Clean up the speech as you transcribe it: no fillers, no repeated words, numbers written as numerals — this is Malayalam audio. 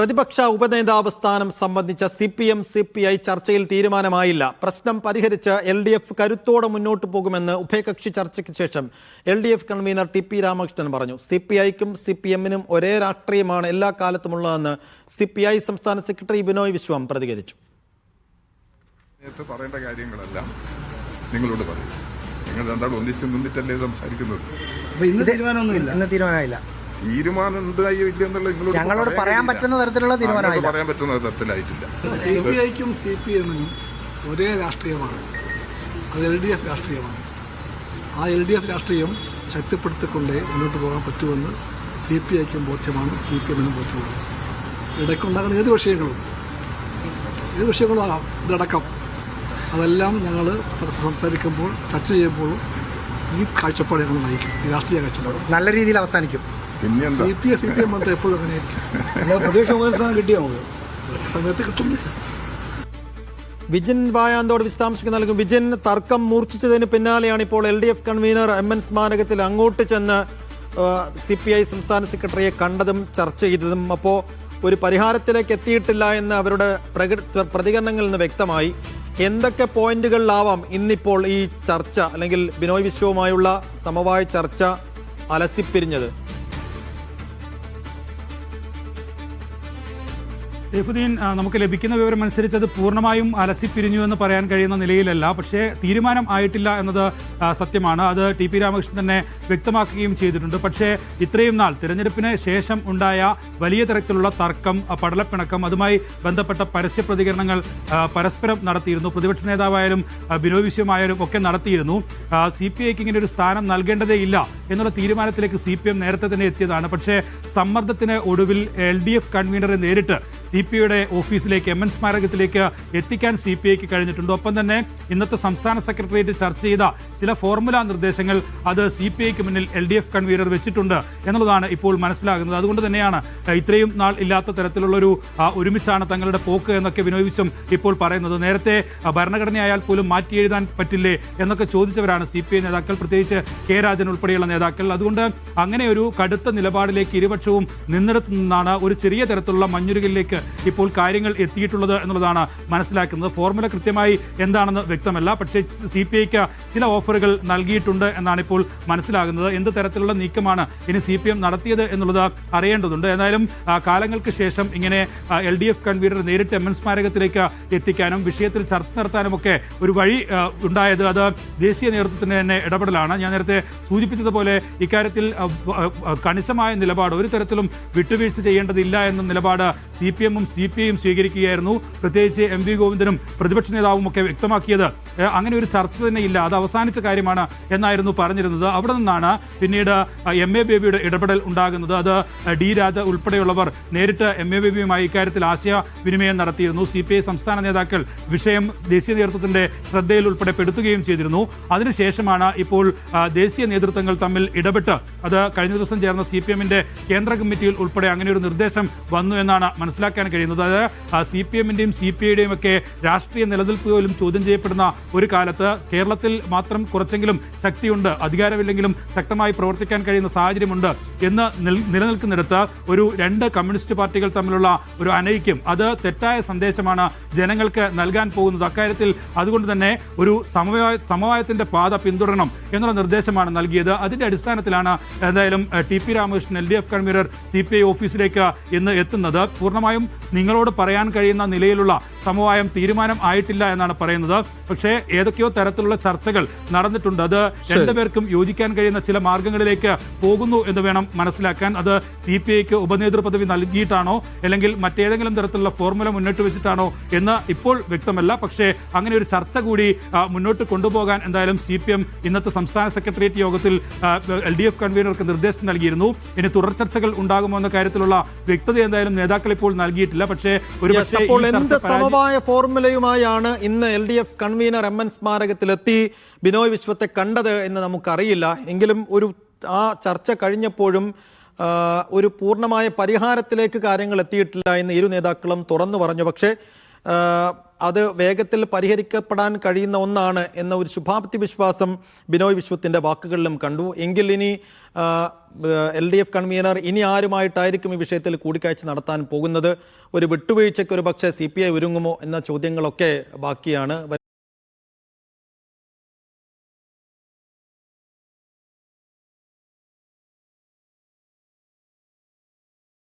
പ്രതിപക്ഷ ഉപനേതാവ് സ്ഥാനം സംബന്ധിച്ച CPI ചർച്ചയിൽ തീരുമാനമായില്ല. പ്രശ്നം പരിഹരിച്ച് LDF കരുത്തോടെ മുന്നോട്ട് പോകുമെന്ന് ഉഭയകക്ഷി ചർച്ചയ്ക്ക് ശേഷം LDF കൺവീനർ TP രാമകൃഷ്ണൻ പറഞ്ഞു. CPIക്കും CPMനും ഒരേ രാഷ്ട്രീയമാണ് എല്ലാ കാലത്തുമുള്ളതെന്ന് CPI സംസ്ഥാന സെക്രട്ടറി ബിനോയ് വിശ്വം പ്രതികരിച്ചു. നേരത്തെ പറയേണ്ട കാര്യങ്ങളെല്ലാം നിങ്ങളോട് പറയും. നിങ്ങൾ രണ്ടാളും ഒന്നിച്ച് നിന്നിട്ടല്ലേ സംസാരിക്കുന്നത്. തീരുമാനമില്ല. തീരുമാനം ഉണ്ടായോ ഇല്ല എന്നുള്ളത് ഞങ്ങളോട് പറയാൻ പറ്റുന്ന തരത്തിലുള്ള തീരുമാനമില്ല. പറയാൻ പറ്റുന്ന തരത്തിലായിട്ടില്ല. CPIക്കും CPMനും ഒരേ രാഷ്ട്രീയമാണ്. അത് LDF രാഷ്ട്രീയമാണ്. ആ LDF രാഷ്ട്രീയം ശക്തിപ്പെടുത്തിക്കൊണ്ടേ മുന്നോട്ട് പോകാൻ പറ്റുമെന്ന് CPIക്കും ബോധ്യമാണ്, CPMനും ബോധ്യമാണ്. ഇടയ്ക്കുണ്ടാകുന്ന ഏത് വിഷയങ്ങളും ഇതടക്കം അതെല്ലാം ഞങ്ങൾ സംസാരിക്കുമ്പോൾ ചർച്ച ചെയ്യുമ്പോഴും ഈ കാഴ്ചപ്പാട് ഞങ്ങൾ നയിക്കും. ഈ രാഷ്ട്രീയ കാഴ്ചപ്പാട് നല്ല രീതിയിൽ അവസാനിക്കും. CPM ബന്ധം എപ്പോഴും അങ്ങനെയായിരിക്കും. പ്രതീക്ഷ കിട്ടിയോ സമയത്ത് കിട്ടുന്നില്ല. വിജിൻ വായാന്തോട് വിശദാംശങ്ങൾ നൽകും. വിജിൻ, തർക്കം മൂർച്ഛിച്ചതിന് പിന്നാലെയാണ് ഇപ്പോൾ LDF കൺവീനർ MN സ്മാരകത്തിൽ അങ്ങോട്ട് ചെന്ന് CPI സംസ്ഥാന സെക്രട്ടറിയെ കണ്ടതും ചർച്ച ചെയ്തതും. അപ്പോൾ ഒരു പരിഹാരത്തിലേക്ക് എത്തിയിട്ടില്ല എന്ന് അവരുടെ പ്രതികരണങ്ങളിൽ നിന്ന് വ്യക്തമായി. എന്തൊക്കെ പോയിന്റുകളിലാവാം ഇന്നിപ്പോൾ ഈ ചർച്ച അല്ലെങ്കിൽ ബിനോയ് വിശ്വവുമായുള്ള സമവായ ചർച്ച അലസിപ്പിരിഞ്ഞത്? സൈഫുദ്ദീൻ, നമുക്ക് ലഭിക്കുന്ന വിവരം അനുസരിച്ച് അത് പൂർണ്ണമായും അലസിപ്പിരിഞ്ഞു എന്ന് പറയാൻ കഴിയുന്ന നിലയിലല്ല. പക്ഷേ തീരുമാനം ആയിട്ടില്ല എന്നത് സത്യമാണ്. അത് TP രാമകൃഷ്ണൻ തന്നെ വ്യക്തമാക്കുകയും ചെയ്തിട്ടുണ്ട്. പക്ഷേ ഇത്രയും നാൾ തിരഞ്ഞെടുപ്പിന് ശേഷം ഉണ്ടായ വലിയ തരത്തിലുള്ള തർക്കം, പടലപ്പിണക്കം, അതുമായി ബന്ധപ്പെട്ട പരസ്യ പ്രതികരണങ്ങൾ പരസ്പരം നടത്തിയിരുന്നു. പ്രതിപക്ഷ നേതാവായാലും ബിനോയ് വിശ്വമായാലും ഒക്കെ നടത്തിയിരുന്നു. CPIക്ക് ഇങ്ങനെ ഒരു സ്ഥാനം നൽകേണ്ടതേ ഇല്ല എന്നുള്ള തീരുമാനത്തിലേക്ക് CPM നേരത്തെ തന്നെ എത്തിയതാണ്. പക്ഷേ സമ്മർദ്ദത്തിന് ഒടുവിൽ LDF കൺവീനറെ നേരിട്ട് CPIയുടെ ഓഫീസിലേക്ക്, MN സ്മാരകത്തിലേക്ക് എത്തിക്കാൻ CPIക്ക് കഴിഞ്ഞിട്ടുണ്ട്. ഒപ്പം തന്നെ ഇന്നത്തെ സംസ്ഥാന സെക്രട്ടേറിയറ്റ് ചർച്ച ചെയ്ത ചില ഫോർമുല നിർദ്ദേശങ്ങൾ അത് CPIക്ക് മുന്നിൽ LDF കൺവീനർ വെച്ചിട്ടുണ്ട് എന്നുള്ളതാണ് ഇപ്പോൾ മനസ്സിലാകുന്നത്. അതുകൊണ്ട് തന്നെയാണ് ഇത്രയും നാൾ ഇല്ലാത്ത തരത്തിലുള്ളൊരു ഒരുമിച്ചാണ് തങ്ങളുടെ പോക്ക് എന്നൊക്കെ ബിനോയ് വിശ്വം ഇപ്പോൾ പറയുന്നത്. നേരത്തെ ഭരണഘടനയായാൽ പോലും മാറ്റി എഴുതാൻ പറ്റില്ലേ എന്നൊക്കെ ചോദിച്ചവരാണ് CPI നേതാക്കൾ, പ്രത്യേകിച്ച് K രാജൻ ഉൾപ്പെടെയുള്ള നേതാക്കൾ. അതുകൊണ്ട് അങ്ങനെ ഒരു കടുത്ത നിലപാടിലേക്ക് ഇരുപക്ഷവും നിന്നിടത്തു നിന്നാണ് ഒരു ചെറിയ തരത്തിലുള്ള മഞ്ഞുരുകലിലേക്ക് ഇപ്പോൾ കാര്യങ്ങൾ എത്തിയിട്ടുള്ളത് എന്നുള്ളതാണ് മനസ്സിലാക്കുന്നത്. ഫോർമുല കൃത്യമായി എന്താണെന്ന് വ്യക്തമല്ല. പക്ഷേ CPIക്ക് ചില ഓഫറുകൾ നൽകിയിട്ടുണ്ട് എന്നാണ് ഇപ്പോൾ മനസ്സിലാകുന്നത്. എന്ത് തരത്തിലുള്ള നീക്കമാണ് ഇനി CPM നടത്തിയത് എന്നുള്ളത് അറിയേണ്ടതുണ്ട്. ഏതായാലും കാലങ്ങൾക്ക് ശേഷം ഇങ്ങനെ LDF കൺവീനർ നേരിട്ട് MN സ്മാരകത്തിലേക്ക് എത്തിക്കാനും വിഷയത്തിൽ ചർച്ച നടത്താനും ഒക്കെ ഒരു വഴി ഉണ്ടായത് അത് ദേശീയ നേതൃത്വത്തിന് തന്നെ ഇടപെടലാണ്. ഞാൻ നേരത്തെ സൂചിപ്പിച്ചതുപോലെ ഇക്കാര്യത്തിൽ കണിശമായ നിലപാട്, ഒരു തരത്തിലും വിട്ടുവീഴ്ച ചെയ്യേണ്ടതില്ല എന്ന നിലപാട് CPMും CPIയും സ്വീകരിക്കുകയായിരുന്നു. പ്രത്യേകിച്ച് MV ഗോവിന്ദനും പ്രതിപക്ഷ നേതാവും ഒക്കെ വ്യക്തമാക്കിയത് അങ്ങനെ ഒരു ചർച്ച തന്നെ ഇല്ല, അത് അവസാനിച്ച കാര്യമാണ് എന്നായിരുന്നു പറഞ്ഞിരുന്നത്. അവിടെ നിന്നാണ് പിന്നീട് MA ബേബിയുടെ ഇടപെടൽ ഉണ്ടാകുന്നത്. അത് D രാജ ഉൾപ്പെടെയുള്ളവർ നേരിട്ട് MA ബേബിയുമായി ഇക്കാര്യത്തിൽ ആശയവിനിമയം നടത്തിയിരുന്നു. CPI സംസ്ഥാന നേതാക്കൾ വിഷയം ദേശീയ നേതൃത്വത്തിന്റെ ശ്രദ്ധയിൽ ഉൾപ്പെടെ പെടുത്തുകയും ചെയ്തിരുന്നു. അതിനുശേഷമാണ് ഇപ്പോൾ ദേശീയ നേതൃത്വങ്ങൾ തമ്മിൽ ഇടപെട്ട് അത് കഴിഞ്ഞ ദിവസം ചേർന്ന CPMന്റെ കേന്ദ്ര കമ്മിറ്റിയിൽ ഉൾപ്പെടെ അങ്ങനെ ഒരു നിർദ്ദേശം വന്നു എന്നാണ് മനസ്സിലാക്കാൻ കഴിയുന്നത്. അത് CPMന്റെയും CPIയുടെയും ഒക്കെ രാഷ്ട്രീയ നിലനിൽപ്പ് പോലും ചോദ്യം ചെയ്യപ്പെടുന്ന ഒരു കാലത്ത് കേരളത്തിൽ മാത്രം കുറച്ചെങ്കിലും ശക്തിയുണ്ട്, അധികാരമില്ലെങ്കിലും ശക്തമായി പ്രവർത്തിക്കാൻ കഴിയുന്ന സാഹചര്യമുണ്ട് എന്ന് നിലനിൽക്കുന്നിടത്ത് ഒരു രണ്ട് കമ്മ്യൂണിസ്റ്റ് പാർട്ടികൾ തമ്മിലുള്ള ഒരു അനൈക്യം, അത് തെറ്റായ സന്ദേശമാണ് ജനങ്ങൾക്ക് നൽകാൻ പോകുന്നത്. അക്കാര്യത്തിൽ അതുകൊണ്ട് തന്നെ ഒരു സമവായത്തിന്റെ പാത പിന്തുടരണം എന്നുള്ള നിർദ്ദേശമാണ് നൽകിയത്. അതിന്റെ അടിസ്ഥാനത്തിലാണ് എന്തായാലും TP Ramakrishnan LDF convener CPI ഓഫീസിലേക്ക് ഇന്ന് എത്തുന്നത്. പൂർണ്ണമായും നിങ്ങളോട് പറയാൻ കഴിയുന്ന നിലയിലുള്ള സമവായം തീരുമാനം ആയിട്ടില്ല എന്നാണ് പറയുന്നത്. പക്ഷേ ഏതൊക്കെയോ തരത്തിലുള്ള ചർച്ചകൾ നടന്നിട്ടുണ്ട്. അത് രണ്ടുപേർക്കും യോജിക്കാൻ കഴിയുന്ന ചില മാർഗങ്ങളിലേക്ക് പോകുന്നു എന്ന് വേണം മനസ്സിലാക്കാൻ. അത് CPIക്ക് ഉപനേതൃ പദവി നൽകിയിട്ടാണോ അല്ലെങ്കിൽ മറ്റേതെങ്കിലും തരത്തിലുള്ള ഫോർമുല മുന്നോട്ട് വെച്ചിട്ടാണോ എന്ന് ഇപ്പോൾ വ്യക്തമല്ല. പക്ഷേ അങ്ങനെ ഒരു ചർച്ച കൂടി മുന്നോട്ട് കൊണ്ടുപോകാൻ എന്തായാലും CPM ഇന്നത്തെ സംസ്ഥാന സെക്രട്ടേറിയറ്റ് യോഗത്തിൽ LDF കൺവീനർക്ക് നിർദ്ദേശം നൽകിയിരുന്നു. ഇനി തുടർ ചർച്ചകൾ ഉണ്ടാകുമോ എന്ന കാര്യത്തിലുള്ള വ്യക്തത എന്തായാലും നേതാക്കൾ ഇപ്പോൾ നൽകിയിട്ടില്ല. പക്ഷേ സമവായ ഫോർമുലയുമായാണ് ഇന്ന് LDF കൺവീനർ MN സ്മാരകത്തിലെത്തി ബിനോയ് വിശ്വത്തെ കണ്ടത് എന്ന് നമുക്കറിയില്ല. എങ്കിലും ആ ചർച്ച കഴിഞ്ഞപ്പോഴും ഒരു പൂർണ്ണമായ പരിഹാരത്തിലേക്ക് കാര്യങ്ങൾ എത്തിയിട്ടില്ല എന്ന് ഇരു നേതാക്കളും തുറന്നു പറഞ്ഞു. പക്ഷേ അത് വേഗത്തിൽ പരിഹരിക്കപ്പെടാൻ കഴിയുന്ന ഒന്നാണ് എന്ന ഒരു ശുഭാപ്തി വിശ്വാസം ബിനോയ് വിശ്വത്തിൻ്റെ വാക്കുകളിലും കണ്ടു. എങ്കിൽ ഇനി LDF കൺവീനർ ഇനി ആരുമായിട്ടായിരിക്കും ഈ വിഷയത്തിൽ കൂടിക്കാഴ്ച നടത്താൻ പോകുന്നത്? ഒരു വിട്ടുവീഴ്ചയ്ക്ക് ഒരു പക്ഷേ CPI ഒരുങ്ങുമോ എന്ന ചോദ്യങ്ങളൊക്കെ ബാക്കിയാണ്.